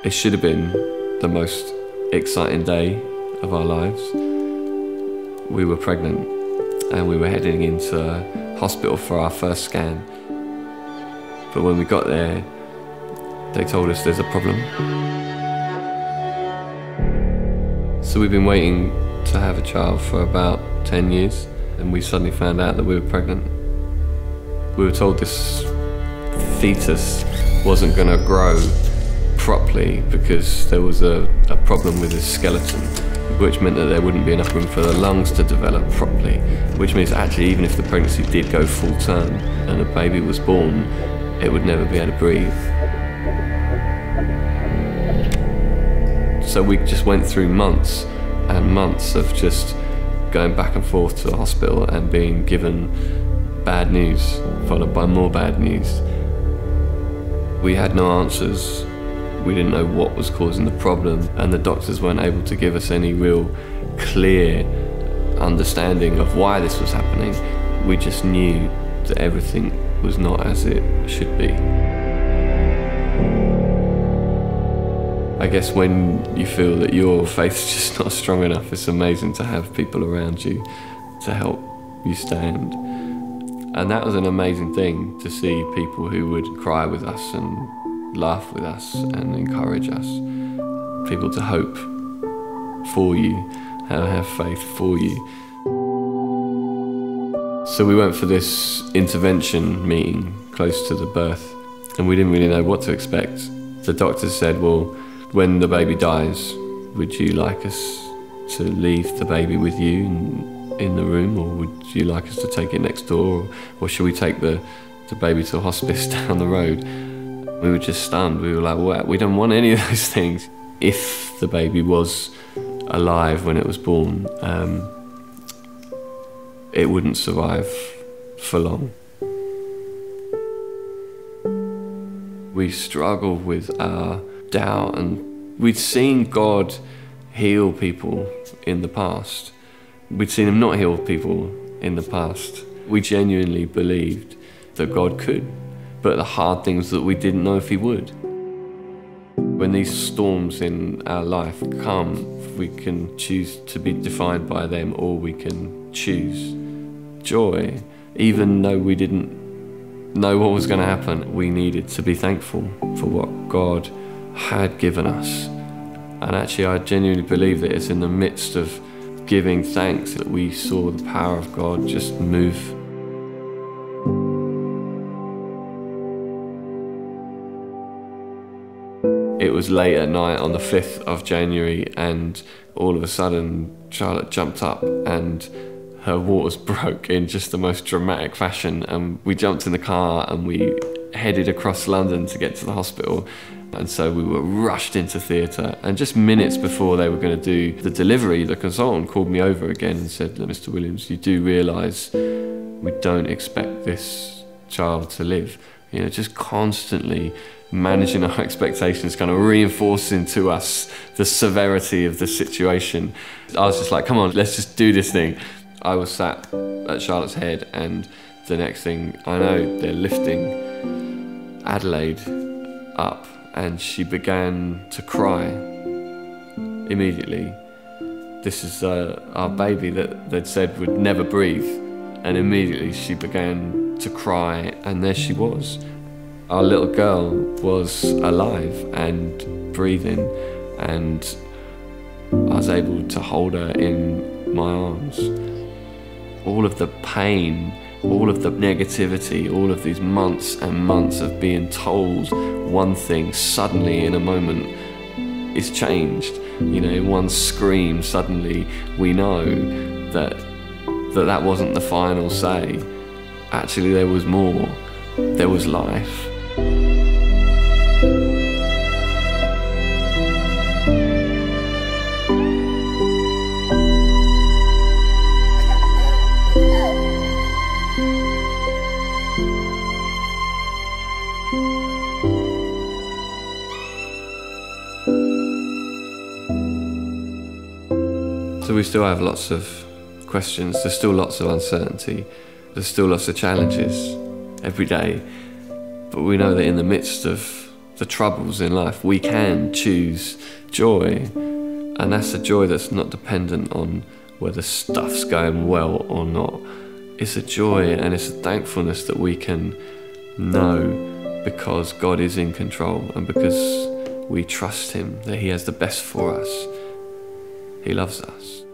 It should have been the most exciting day of our lives. We were pregnant and we were heading into hospital for our first scan. But when we got there, they told us there's a problem. So we've been waiting to have a child for about 10 years, and we suddenly found out that we were pregnant. We were told this fetus wasn't going to grow properly because there was a problem with his skeleton, which meant that there wouldn't be enough room for the lungs to develop properly, which means actually even if the pregnancy did go full term and a baby was born, it would never be able to breathe. So we just went through months and months of just going back and forth to the hospital and being given bad news, followed by more bad news. We had no answers. We didn't know what was causing the problem, and the doctors weren't able to give us any real clear understanding of why this was happening. We just knew that everything was not as it should be. I guess when you feel that your faith's just not strong enough, it's amazing to have people around you to help you stand. And that was an amazing thing, to see people who would cry with us and laugh with us and encourage us. People to hope for you and have faith for you. So we went for this intervention meeting close to the birth, and we didn't really know what to expect. The doctors said, well, when the baby dies, would you like us to leave the baby with you in the room, or would you like us to take it next door, or should we take the baby to a hospice down the road? We were just stunned. We were like, well, we don't want any of those things. If the baby was alive when it was born, it wouldn't survive for long. We struggled with our doubt, and we'd seen God heal people in the past. We'd seen him not heal people in the past. We genuinely believed that God could, but the hard things that we didn't know if he would. When these storms in our life come, we can choose to be defined by them, or we can choose joy. Even though we didn't know what was going to happen, we needed to be thankful for what God had given us. And actually, I genuinely believe that it's in the midst of giving thanks that we saw the power of God just move. It was late at night on the 5th of January, and all of a sudden Charlotte jumped up and her waters broke in just the most dramatic fashion, and we jumped in the car and we headed across London to get to the hospital. And so we were rushed into theatre, and just minutes before they were going to do the delivery, the consultant called me over again and said, Mr. Williams, you do realise we don't expect this child to live. You know, just constantly managing our expectations, kind of reinforcing to us the severity of the situation. I was just like, come on, let's just do this thing. I was sat at Charlotte's head, and the next thing I know, they're lifting Adelaide up, and she began to cry immediately. This is our baby that they'd said would never breathe, and immediately she began to cry, and there she was. Our little girl was alive and breathing, and I was able to hold her in my arms. All of the pain, all of the negativity, all of these months and months of being told one thing, suddenly in a moment is changed. You know, in one scream, suddenly we know that wasn't the final say. Actually, there was more. There was life. So we still have lots of questions, there's still lots of uncertainty, there's still lots of challenges every day, but we know that in the midst of the troubles in life, we can choose joy. And that's a joy that's not dependent on whether stuff's going well or not. It's a joy and it's a thankfulness that we can know because God is in control and because we trust him that he has the best for us. He loves us.